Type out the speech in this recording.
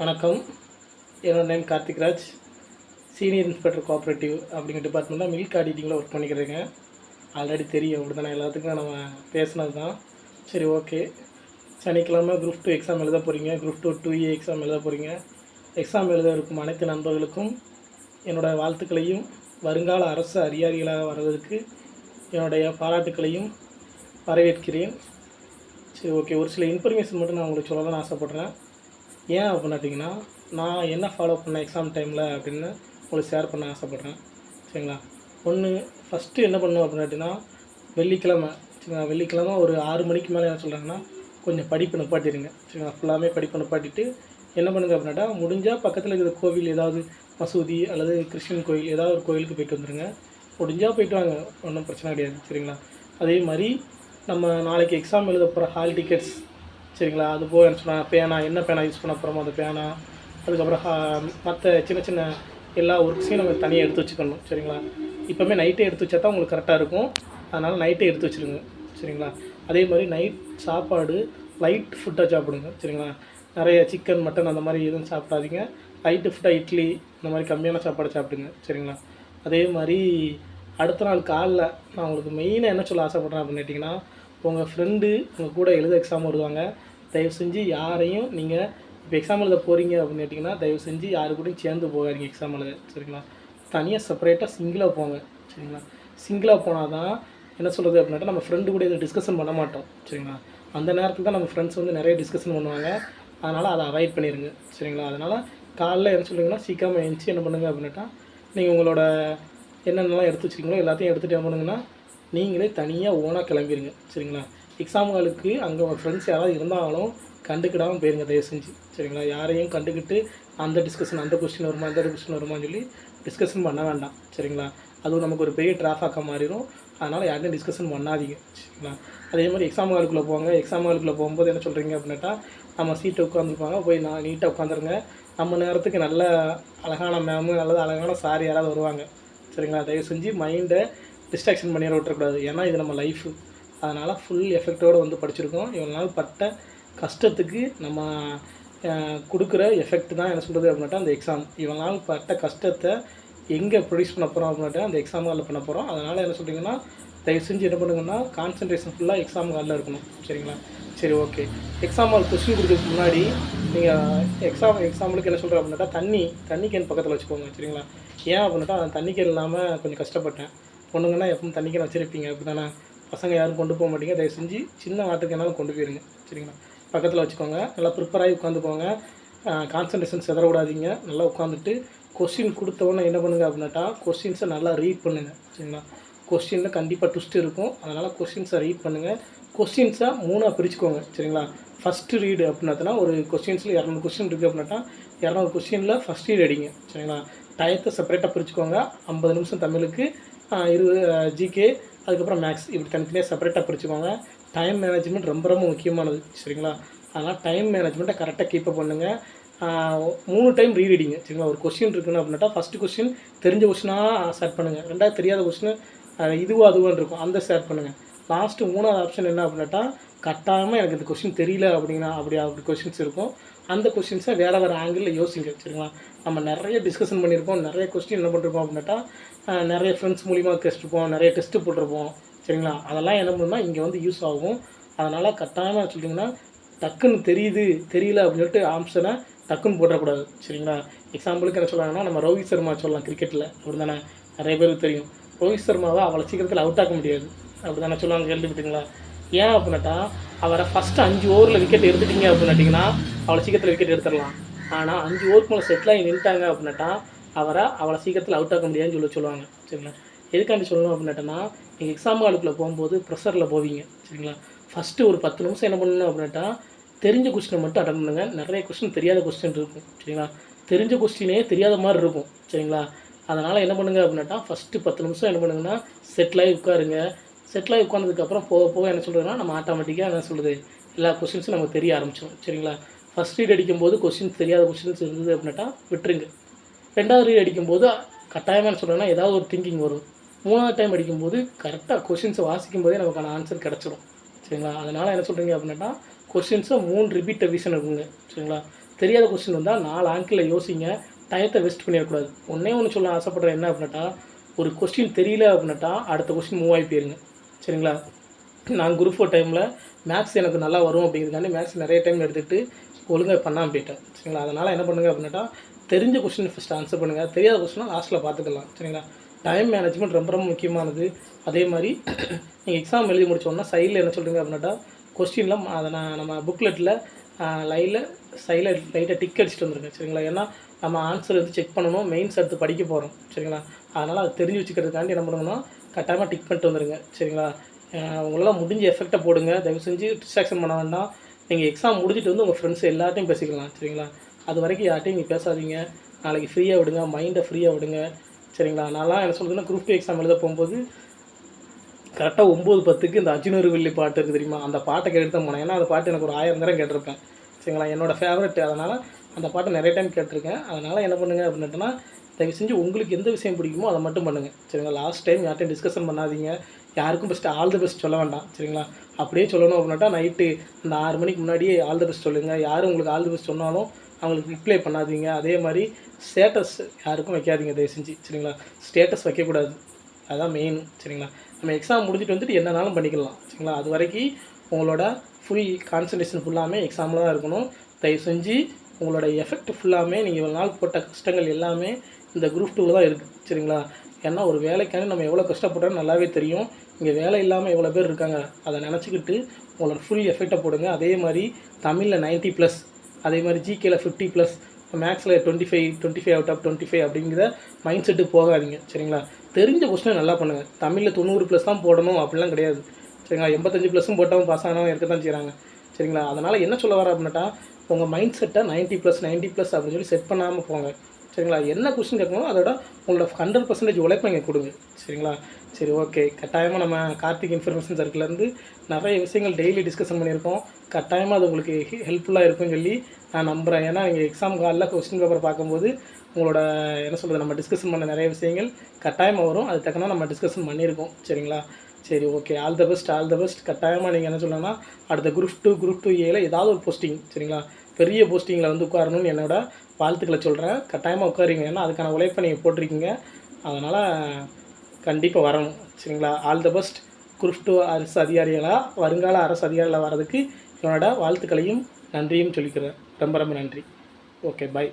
வணக்கம். என்னோட name Karthikraj. Senior inspector cooperative அப்படிங்கிற டிபார்ட்மெண்ட்டில் மில்க் ஆடிட்டிங்கில் ஒர்க் பண்ணிக்கிறேங்க. ஆல்ரெடி தெரியும் அப்படி தானே, எல்லாத்துக்கும் நம்ம பேசினது தான். சரி, ஓகே. சனிக்கிழமை குரூப் 2 எக்ஸாம் எழுத போகிறீங்க. குரூப் 2 2A எக்ஸாம் எழுத போகிறீங்க. எக்ஸாம் எழுத இருக்கும் அனைத்து நண்பர்களுக்கும் என்னோடய வாழ்த்துக்களையும், வருங்கால அரசு அதிகாரிகளாக வருவதற்கு என்னுடைய பாராட்டுக்களையும் வரவேற்கிறேன். சரி, ஓகே. ஒரு சில இன்ஃபர்மேஷன் மட்டும் நான் உங்களுக்கு சொல்லலாம்னு ஆசைப்பட்றேன். ஏன் அப்படின்னாட்டிங்கன்னா, நான் என்ன ஃபாலோ பண்ணேன் எக்ஸாம் டைமில் அப்படின்னு உங்களுக்கு ஷேர் பண்ண ஆசைப்பட்றேன். சரிங்களா? ஃபஸ்ட்டு என்ன பண்ணணும் அப்படின்னாட்டிங்கன்னா, வெள்ளிக்கிழமை சரிங்களா, வெள்ளிக்கிழமை ஒரு 6 மணிக்கு மேலே என்ன சொல்கிறாங்கன்னா, கொஞ்சம் படிப்பு நிப்பாட்டிடுங்க. சரிங்களா? ஃபுல்லாமே படிப்பு நிப்பாட்டிட்டு என்ன பண்ணுங்க அப்படின்னாட்டா, முடிஞ்சால் பக்கத்தில் இருக்கிற கோவில், ஏதாவது மசூதி அல்லது கிறிஸ்டின் கோயில், ஏதாவது ஒரு கோயிலுக்கு போய்ட்டு வந்துடுங்க. முடிஞ்சால் போய்ட்டு வாங்க, ஒன்றும் பிரச்சனை கிடையாது. சரிங்களா? அதே மாதிரி நம்ம நாளைக்கு எக்ஸாம் எழுத போகிற ஹால் டிக்கெட்ஸ் சரிங்களா, அது போக என்ன சொன்னால் பேனா, என்ன பேனா யூஸ் பண்ண போகிறோமோ அந்த பேனா, அதுக்கப்புறம் மற்ற சின்ன சின்ன எல்லா ஒர்க்ஸையும் நம்ம தனியாக எடுத்து வச்சுக்கணும். சரிங்களா? இப்போமே நைட்டே எடுத்து வச்சா தான் உங்களுக்கு கரெக்டாக இருக்கும். அதனால் நைட்டே எடுத்து வச்சுருங்க. சரிங்களா? அதே மாதிரி நைட் சாப்பாடு லைட் ஃபுட்டாக சாப்பிடுங்க. சரிங்களா? நிறைய சிக்கன், மட்டன் அந்த மாதிரி எதுவும் சாப்பிடாதீங்க. லைட்டு ஃபுட்டாக இட்லி இந்த மாதிரி கம்மியான சாப்பாடு சாப்பிடுங்க. சரிங்களா? அதே மாதிரி அடுத்த நாள் காலைல நான் உங்களுக்கு மெயினாக என்ன சொல்ல ஆசைப்பட்றேன் அப்படின்னு கேட்டிங்கன்னா, உங்கள் ஃப்ரெண்டு உங்கள் கூட எழுத எக்ஸாம் வருவாங்க. தயவு செஞ்சு யாரையும் நீங்கள் இப்போ எக்ஸாம் எழுத போகிறீங்க அப்படின்னு கேட்டிங்கன்னா, தயவு செஞ்சு யாரு கூடயும் சேர்ந்து போகாதீங்க எக்ஸாம் எழுத. சரிங்களா? தனியாக செப்பரேட்டாக சிங்கிளாக போங்க. சரிங்களா? சிங்கிளாக போனால் தான் என்ன சொல்கிறது அப்படின்னாட்டா, நம்ம ஃப்ரெண்டு கூட எதுவும் டிஸ்கஷன் பண்ண மாட்டோம். சரிங்களா? அந்த நேரத்தில் தான் நம்ம ஃப்ரெண்ட்ஸ் வந்து நிறைய டிஸ்கஷன் பண்ணுவாங்க. அதனால் அதை அவாய்ட் பண்ணிடுங்க. சரிங்களா? அதனால் காலைல என்ன சொல்லுங்கன்னா, சீக்கிரமாக எழுந்துச்சி என்ன பண்ணுங்க அப்படின்னாட்டா, நீங்கள் உங்களோட என்னென்னலாம் எடுத்து வச்சுருக்கீங்களோ எல்லாத்தையும் எடுத்துகிட்டு என்ன பண்ணுங்கன்னா, நீங்களே தனியாக ஓனாக கிளம்பிடுங்க. சரிங்களா? எக்ஸாம் ஹாலுக்கு அங்கே உங்கள் ஃப்ரெண்ட்ஸ் யாராவது இருந்தாலும் கண்டுக்கிடாமல் போயிருங்க தயவு செஞ்சு. சரிங்களா? யாரையும் கண்டுக்கிட்டு அந்த டிஸ்கஷன், அந்த கொஸ்டின் வருமா, இந்த கொஸ்டின் வருமான்னு சொல்லி டிஸ்கஷன் பண்ண வேண்டாம். சரிங்களா? அதுவும் நமக்கு ஒரு பெரிய டிராஃபாக்காக மாறிடும். அதனால் யார்ட்டையும் டிஸ்கஷன் பண்ணாதீங்க. சரிங்களா? அதே மாதிரி எக்ஸாம் ஹாலுக்குள்ளே போங்க. எக்ஸாம் ஹாலுக்குள்ளே போகும்போது என்ன சொல்கிறீங்க அப்படின்னாட்டா, நம்ம சீட்டை உட்காந்துருப்பாங்க, போய் நான் நீட்டாக உட்காந்துருங்க. நம்ம நேரத்துக்கு நல்ல அழகான மேமு அல்லது அழகான சார் யாராவது வருவாங்க. சரிங்களா? தயவு செஞ்சு மைண்டை டிஸ்ட்ராக்ஷன் பண்ணிட விட்டுறக்கூடாது. ஏன்னா இது நம்ம லைஃபு. அதனால் ஃபுல் எஃபெக்டோடு வந்து படிச்சிருக்கோம். இவ்வளோ நாள் பட்ட கஷ்டத்துக்கு நம்ம கொடுக்குற எஃபெக்ட் தான் என்ன சொல்கிறது அப்படின்னாட்டா அந்த எக்ஸாம். இவ்வளோ நாள் பட்ட கஷ்டத்தை எங்கே ப்ரொடியூஸ் பண்ண போகிறோம் அப்படின்னாட்டா அந்த எக்ஸாம் ஹாலில் பண்ண போகிறோம். அதனால் என்ன சொல்கிறீங்கன்னா, தயவு செஞ்சு என்ன பண்ணுங்கன்னா, கான்சன்ட்ரேஷன் ஃபுல்லாக எக்ஸாம் ஹாலில் இருக்கணும். சரிங்களா? சரி, ஓகே. எக்ஸாம் ஹால் கொஸ்டின் கொடுக்கறதுக்கு முன்னாடி நீங்கள் எக்ஸாம்பிளுக்கு என்ன சொல்கிறேன் அப்படின்னாட்டா, தண்ணி கேன் பக்கத்தில் வச்சுக்கோங்க. சரிங்களா? ஏன் அப்படின்னாட்டா, அந்த தண்ணி கேன் இல்லாமல் கொஞ்சம் கஷ்டப்பட்டேன். பொண்ணுங்கன்னா எப்பவும் தண்ணி கேன் வச்சுருப்பீங்க, அப்படி தானே? பசங்க யாரும் கொண்டு போக மாட்டீங்க. தயவு செஞ்சு சின்ன வாட்டருக்கேனாலும் கொண்டு போயிருங்க. சரிங்களா? பக்கத்தில் வச்சுக்கோங்க. நல்லா ப்ரிப்பராகி உட்காந்துக்கோங்க. கான்சன்ட்ரேஷன் செதற விடாதீங்க. நல்லா உட்காந்துட்டு கொஸ்டின் கொடுத்தவொன்னே என்ன பண்ணுங்கள் அப்படின்னாட்டா, கொஸ்டின்ஸை நல்லா ரீட் பண்ணுங்கள். சரிங்களா? கொஸ்டினில் கண்டிப்பாக ட்விஸ்ட் இருக்கும். அதனால் கொஸ்டின்ஸை ரீட் பண்ணுங்கள். கொஸ்டின்ஸை 3ஆக பிரிச்சுக்கோங்க. சரிங்களா? ஃபஸ்ட்டு ரீடு அப்படின்னா ஒரு கொஸ்டின்ஸில் 200 கொஸ்டின் இருக்குது அப்படின்னாட்டா 200 கொஸ்டினில் ஃபஸ்ட் ரீட் அடிங்க. சரிங்களா? டயத்தை செப்பரேட்டாக பிரிச்சுக்கோங்க. 50 நிமிஷம் தமிழுக்கு, 20 ஜிகே, அதுக்கப்புறம் மேக்ஸ், இப்படி தனித்தனியாக செப்பரேட்டாக பிரிச்சுக்கோங்க. டைம் மேனேஜ்மெண்ட் ரொம்ப ரொம்ப முக்கியமானது. சரிங்களா? அதனால் டைம் மேனேஜ்மெண்ட்டை கரெக்டாக கீப்பப் பண்ணுங்கள். 3 டைம் ரீட் அடிங்க. சரிங்களா? ஒரு கொஸ்டின் இருக்குன்னு அப்படின்னாட்டா ஃபஸ்ட்டு கொஸ்டின் தெரிஞ்ச கொஸ்டினாக ஸ்டார்ட் பண்ணுங்கள். 2வது தெரியாத கொஸ்டின் இதுவோ அதுவான்னு இருக்கும், அந்த ஸ்டார்ட் பண்ணுங்கள். லாஸ்ட்டு 3வது ஆப்ஷன் என்ன அப்படின்னாட்டா, கட்டாயமாக எனக்கு இந்த கொஸ்டின் தெரியல அப்படின்னா அப்படி கொஸ்டின்ஸ் இருக்கும். அந்த கொஸ்டின்ஸை வேறு ஆங்கிளில் யோசிங்க. சரிங்களா? நம்ம நிறைய டிஸ்கஷன் பண்ணியிருப்போம், நிறைய கொஸ்டின் என்ன பண்ணிருப்போம் அப்படின்னாட்டா, நிறைய ஃப்ரெண்ட்ஸ் மூலிமா கேட்டிருப்போம், நிறைய டெஸ்ட்டு போட்டிருப்போம். சரிங்களா? அதெல்லாம் என்ன பண்ணுன்னா இங்கே வந்து யூஸ் ஆகும். அதனால் கட்டாயமாக சொல்லிட்டிங்கன்னா, டக்குன்னு தெரியல அப்படின்னு சொல்லிட்டு ஆப்ஷனை டக்குன்னு போட்டக்கூடாது. சரிங்களா? எக்ஸாம்பிளுக்கு என்ன சொல்கிறாங்கன்னா, நம்ம ரோஹித் சர்மா சொல்லலாம் கிரிக்கெட்டில், அப்படி தானே? நிறைய பேருக்கு தெரியும். ரோஹித் சர்மாவை அவ்வளோ சீக்கிரத்தில் அவுட் ஆக்க முடியாது, அப்படி தானே சொல்லுவாங்க, கேள்விப்பட்டீங்களா? ஏன் அப்படின்னாட்டா, அவரை ஃபஸ்ட்டு 5 ஓவரில் விக்கெட் எடுத்துட்டிங்க அப்படின்னாட்டிங்கன்னா அவ்வளோ சீக்கிரத்தில் விக்கெட் எடுத்துடலாம். ஆனால் 5 ஓவருக்கு மேலே செட்டிலாகி நின்ட்டாங்க அப்படின்னாட்டா அவரை அவ்வளோ சீக்கிரத்தில் அவுட் ஆக்க முடியாதுன்னு சொல்லுவாங்க. சரிங்களா? எதுக்காண்டி சொல்லணும் அப்படின்னாட்டா, நீங்கள் எக்ஸாம் ஹாலுக்குள்ளே போகும்போது ப்ரெஷரில் போவீங்க. சரிங்களா? ஃபஸ்ட்டு ஒரு 10 நிமிஷம் என்ன பண்ணணும் அப்படின்னாட்டா, தெரிஞ்ச கொஸ்டினை மட்டும் அட்டன் பண்ணுங்கள். நிறைய கொஸ்டின் தெரியாத கொஸ்டின் இருக்கும். சரிங்களா? தெரிஞ்ச கொஸ்டினே தெரியாத மாதிரி இருக்கும். சரிங்களா? அதனால் என்ன பண்ணுங்கள் அப்படின்னாட்டா, ஃபஸ்ட்டு 10 நிமிஷம் என்ன பண்ணுங்கன்னா, செட்டிலாகி உட்காருங்க. செட்டிலாகி உட்காந்ததுக்கப்புறம் போக போக என்ன சொல்கிறதுனா, நம்ம ஆட்டோமேட்டிக்காக என்ன சொல்கிறது, எல்லா கொஸ்டின்ஸும் நமக்கு தெரிய ஆரம்பிச்சிடும். சரிங்களா? ஃபஸ்ட் ரீட் அடிக்கும்போது கொஸ்டின்ஸ் தெரியாத கொஸ்டின்ஸ் இருந்தது அப்படின்னாட்டா விட்டுருங்க. 2வது ரீட் அடிக்கும்போது கட்டாயமாக என்ன சொல்கிறேன்னா, ஏதாவது ஒரு திங்கிங் வரும். 3வது டைம் அடிக்கும்போது கரெக்டாக கொஸ்டின்ஸை வாசிக்கும் போதே நமக்கான ஆன்சர் கிடச்சிடும். சரிங்களா? அதனால் என்ன சொல்கிறீங்க அப்படின்னாட்டா, கொஸ்டின்ஸை 3 ரிப்பீட் ரிவிஷன் இருக்குங்க. சரிங்களா? தெரியாத கொஸ்டின் வந்தால் 4 ஆங்கிளில் யோசிங்க, டயத்தை வேஸ்ட் பண்ணிடக்கூடாது. ஒன்றே ஒன்று சொல்ல ஆசைப்படுறேன் என்ன அப்படின்னாட்டா, ஒரு கொஸ்டின் தெரியல அப்படின்னாட்டா அடுத்த கொஸ்டின் மூவ் ஆகி போயிருங்க. சரிங்களா? நான் குரூப் 4 டைமில் மேக்ஸ் எனக்கு நல்லா வரும் அப்படிங்கிறதுக்காண்டி மேக்ஸ் நிறைய டைம் எடுத்துகிட்டு ஒழுங்காக பண்ணாமல் போயிட்டேன். சரிங்களா? அதனால் என்ன பண்ணுங்கள் அப்படின்னாட்டா, தெரிஞ்ச கொஸ்டின் ஃபஸ்ட்டு ஆன்சர் பண்ணுங்கள், தெரியாத கொஸ்டினை லாஸ்ட்டில் பார்த்துக்கலாம். சரிங்களா? டைம் மேனேஜ்மெண்ட் ரொம்ப ரொம்ப முக்கியமானது. அதே மாதிரி நீங்கள் எக்ஸாம் எழுதி முடிச்சோன்னா சைடில் என்ன சொல்கிறீங்க அப்படின்னாட்டா, கொஸ்டின்லாம் அதை நம்ம புக்லெட்டில் சைடில் லைட்டாக டிக் அடிச்சுட்டு வந்துருங்க. சரிங்களா? ஏன்னா நம்ம ஆன்சர் வந்து செக் பண்ணணும், மெயின்ஸ் எடுத்து படிக்க போகிறோம். சரிங்களா? அதனால் அதை தெரிஞ்சு வச்சுக்கிறதுக்காண்டி என்ன பண்ணணும்னா கட்டாயமாக டிக் பண்ணிட்டு வந்துடுங்க. சரிங்களா? உங்களால் முடிஞ்ச எஃபெக்டை போடுங்க. தயவு செஞ்சு டிஸ்ட்ராக்ஷன் பண்ண வேண்டாம். நீங்கள் எக்ஸாம் முடிச்சுட்டு வந்து உங்கள் ஃப்ரெண்ட்ஸ் எல்லாத்தையும் பேசிக்கலாம். சரிங்களா? அது வரைக்கும் யார்ட்டையும் நீங்கள் பேசாதீங்க. நாளைக்கு ஃப்ரீயாக விடுங்க, மைண்டை ஃப்ரீயாக விடுங்க. சரிங்களா? நான்லாம் என்ன சொல்கிறதுன்னா, குரூப் 2 எக்ஸாம் எழுத போகும்போது கரெக்டாக 9:10க்கு இந்த அர்ஜுனரு வில்லி பாட்டு இருக்குது தெரியுமா, அந்த பாட்டை கேட்டு தான் போனேன். ஏன்னா அந்த பாட்டு எனக்கு ஒரு 1000 தடவை கேட்டிருப்பேன். சரிங்களா? என்னோடய ஃபேவரெட். அதனால் அந்த பாட்டை நிறைய டைம் கேட்டிருக்கேன். அதனால் என்ன பண்ணுங்கள் அப்படின்ட்டுனா, தயவு செஞ்சு உங்களுக்கு எந்த விஷயம் பிடிக்குமோ அதை மட்டும் பண்ணுங்கள். சரிங்களா? லாஸ்ட் டைம் யார்ட்டையும் டிஸ்கஷன் பண்ணாதீங்க. யாருக்கும் ஃபஸ்ட்டு ஆல் தி பெஸ்ட் சொல்ல வேண்டாம். சரிங்களா? அப்படியே சொல்லணும் அப்படின்னாட்டா நைட்டு அந்த 6 மணிக்கு முன்னாடியே ஆல் தி பெஸ்ட் சொல்லுங்கள். யாரும் உங்களுக்கு ஆல் தி பெஸ்ட் சொன்னாலும் அவங்களுக்கு ரிப்ளை பண்ணாதீங்க. அதே மாதிரி ஸ்டேட்டஸ் யாருக்கும் வைக்காதீங்க தயவு செஞ்சு. சரிங்களா? ஸ்டேட்டஸ் வைக்கக்கூடாது, அதுதான் மெயின். சரிங்களா? நம்ம எக்ஸாம் முடிஞ்சிட்டு வந்துட்டு என்னன்னாலும் பண்ணிக்கலாம். சரிங்களா? அது வரைக்கும் உங்களோட ஃபுல் கான்சன்ட்ரேஷன் ஃபுல்லாமே எக்ஸாமில் தான் இருக்கணும். தயவு செஞ்சு உங்களோட எஃபெக்ட் ஃபுல்லாமே நீங்கள் இவ்வளோ நாள் போட்ட கஷ்டங்கள் எல்லாமே இந்த குரூப் 2ல் தான் இருக்குது. சரிங்களா? ஏன்னா ஒரு வேலைக்காண்டி நம்ம எவ்வளோ கஷ்டப்படுறோன்னு நல்லாவே தெரியும். இங்கே வேலை இல்லாமல் எவ்வளோ பேர் இருக்காங்க, அதை நினச்சிக்கிட்டு உங்களோட ஃபுல் எஃபெக்டை போடுங்க. அதே மாதிரி தமிழில் 90+, அதே மாதிரி ஜிகேல 50+, மேக்ஸில் 25 அவுட் ஆஃப் 25 அப்படிங்கிற மைண்ட் செட்டு போகாதீங்க. சரிங்களா? தெரிஞ்ச கொஸ்டினை நல்லா பண்ணுங்கள். தமிழில் 90+ தான் போடணும் அப்படிலாம் கிடையாது. சரிங்களா? 85+ம் போட்டவங்க பாஸ் ஆனவங்க இருக்க தான் செய்கிறாங்க. சரிங்களா? அதனால் என்ன சொல்ல வரேன் அப்படின்னாட்டா, உங்கள் மைண்ட் செட்டை 90+ அப்படின்னு சொல்லி செட் பண்ணாமல் போங்க. சரிங்களா? என்ன கொஸ்டின் கேட்கணும் அதோட உங்களோட 100% உழைப்பை இங்கே கொடுங்க. சரிங்களா? சரி, ஓகே. கட்டாயமாக நம்ம கார்த்திக் இன்ஃபர்மேஷன் சர்க்கிள்லேருந்து நிறைய விஷயங்கள் டெய்லி டிஸ்கஷன் பண்ணியிருக்கோம். கட்டாயமாக அது உங்களுக்கு ஹெல்ப்ஃபுல்லாக இருக்கும்னு சொல்லி நான் நம்புகிறேன். ஏன்னா நீங்கள் எக்ஸாம் காலில் கொஸ்டின் பேப்பர் பார்க்கும்போது உங்களோட என்ன சொல்கிறது, நம்ம டிஸ்கஷன் பண்ண நிறைய விஷயங்கள் கட்டாயமாக வரும். அது தக்கன நம்ம டிஸ்கஷன் பண்ணியிருக்கோம். சரிங்களா? சரி, ஓகே. All the best. கட்டாயமாக நீங்கள் என்ன சொல்லணும்னா அடுத்த குரூப் 2 ஏல ஏதாவது ஒரு போஸ்டிங், சரிங்களா, பெரிய போஸ்டிங்கில் வந்து உட்காரணும்னு என்னோட வாழ்த்துக்களை சொல்கிறேன். கட்டாயமாக உட்காருங்க. ஏன்னா அதுக்கான உழைப்பை நீங்கள் போட்டிருக்கீங்க. அதனால் கண்டிப்பாக வரணும். சரிங்களா? All the best. குரூப் 2 அரசு அதிகாரிகளாக, வருங்கால அரசு அதிகாரிகளாக வர்றதுக்கு என்னோட வாழ்த்துக்களையும் நன்றியும் சொல்லிக்கிறேன். ரொம்ப ரொம்ப நன்றி. Okay, by.